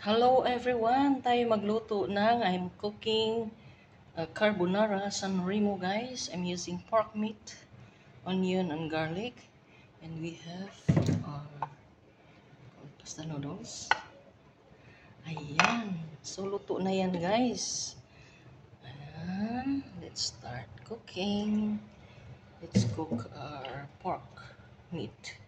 Hello everyone! Tayo magluto ng I'm cooking carbonara San Remo, guys. I'm using pork meat, onion, and garlic. And we have pasta noodles. Ayan. So, luto na yan, guys. Ayan. Let's start cooking. Let's cook our pork meat.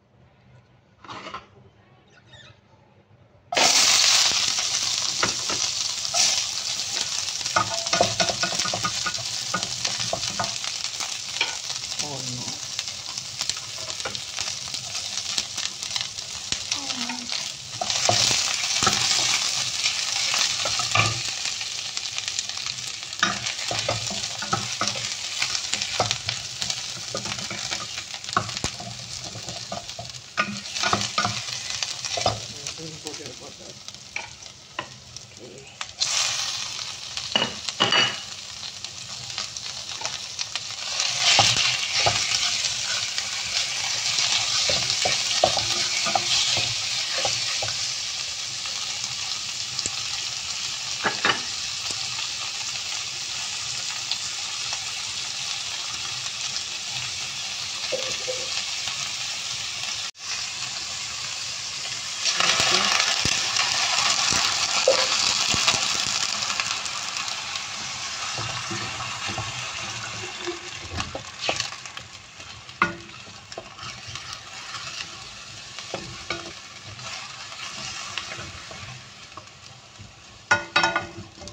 Oh no. Don't bother about that. Okay.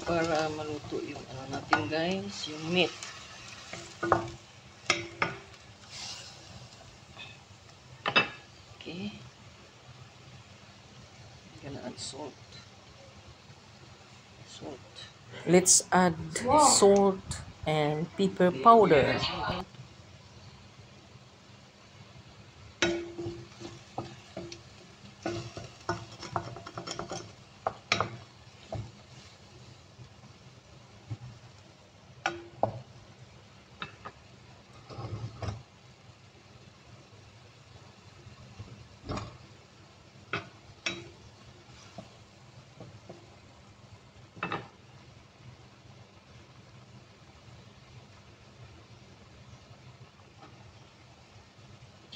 Para maluto yung natin, guys, yung meat. Okay. I'm gonna add salt. Let's add salt and pepper powder.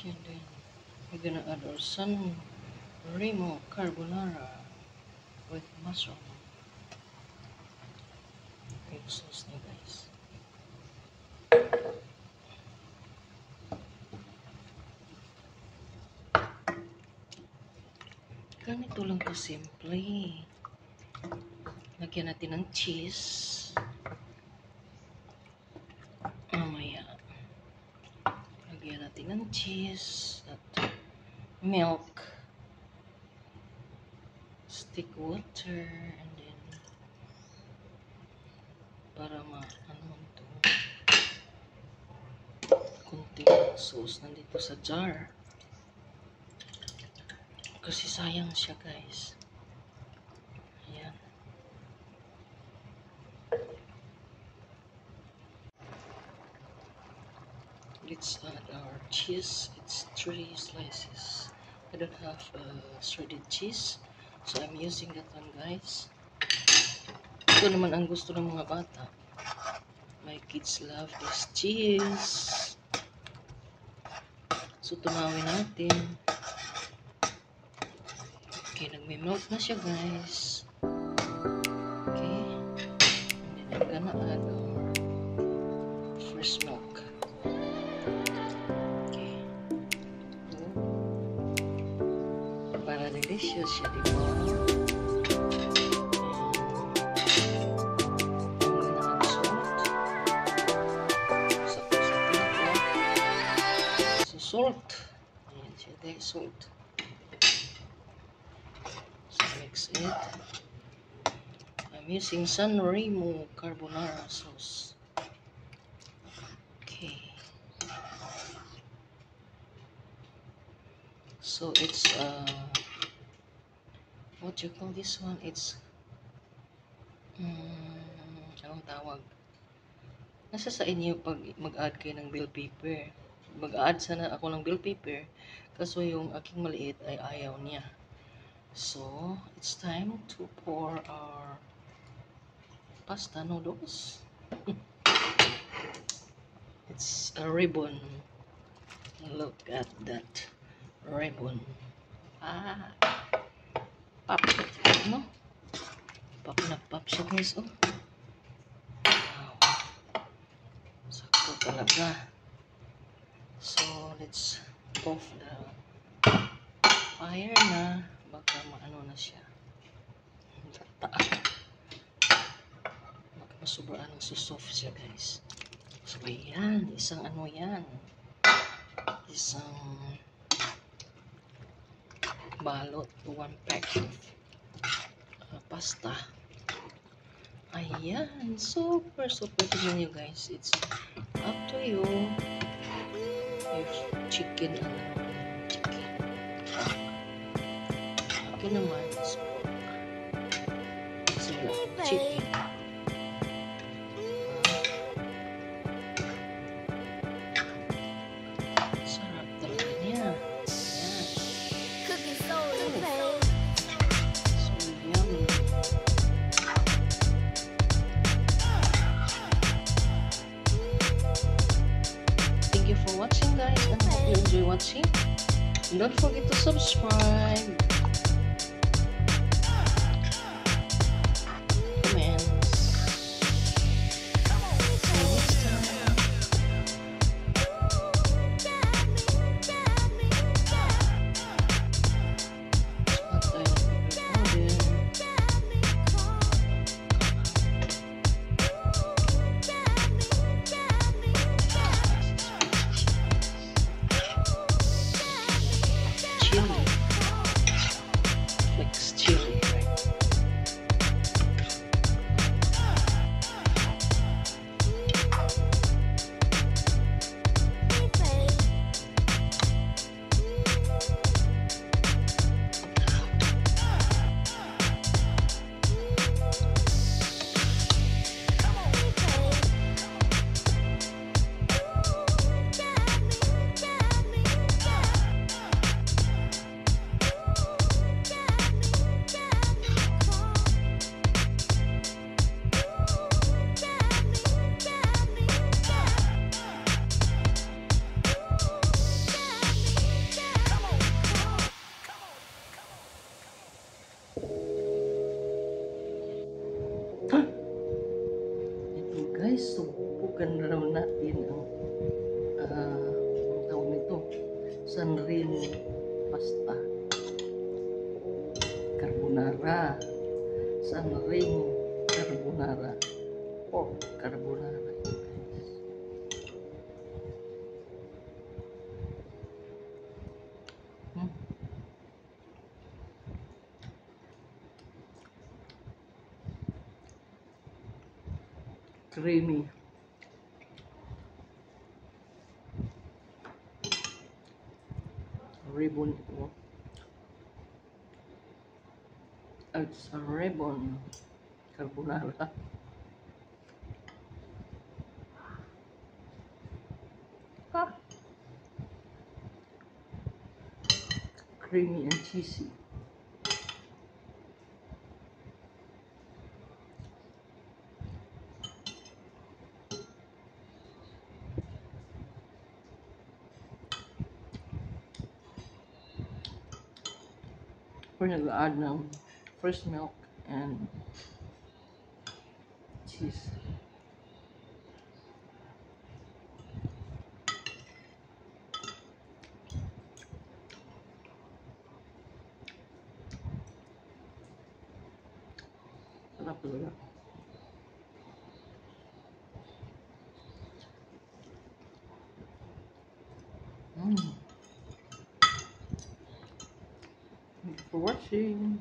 And then we're gonna add our San Remo carbonara with mushroom. Yung sauce niya, guys. Ganito lang kasimple. Lagyan natin ng cheese. Mamaya. Lagyan natin ng cheese at milk. Stick water and then para ito kunting sauce nandito sa jar kasi sayang siya, guys. Ayan. Let's add our cheese. It's 3 slices. I don't have shredded cheese, so I'm using that one, guys. Ito naman ang gusto ng mga bata. My kids love this cheese. So, tunawin natin. Okay, nagme-melt na siya, guys. Okay. And then I'm gonna add our fresh milk. Okay. Para delicious siya, di ba? Salt. Ayan siya, there's salt. So mix it. I'm using San Remo carbonara sauce. Okay. So it's what you call this one? It's anong tawag? Nasa sa inyo pag mag-add kayo ng bell pepper. Mag-add sana ako ng bell pepper kaso yung aking maliit ay ayaw niya. So it's time to pour our pasta noodles. It's a ribbon. Look at that ribbon. Ah, pop. No? Pop na pop siya guys. Oh. Wow. Sakto talaga. So let's off the fire na. Baka maano na siya. Baka masubraan ng susoft siya guys. So ayan, isang ano yan. Isang balot, 1 pack of pasta. Ayan, super tingnan nyo guys. It's up to you if chicken chicken. Ako naman is pork. So chicken. Sarap talaga niya. Ayan. So yummy. Thank you for watching guys, and I hope you enjoy watching. And don't forget to subscribe. Comments. See you next time. At tayo nag-order. Chili. Flex chili, right? Ito guys, subukan raw natin ang tawag nito, Sanrin pasta carbonara. Sanrin carbonara, pork carbonara. Hmm. Creamy. Ribbon ito. It's a ribbon carbonara. Ah. Creamy and cheesy. We're nag-add ng fresh milk and cheese. Sarap talaga. Thank you for watching.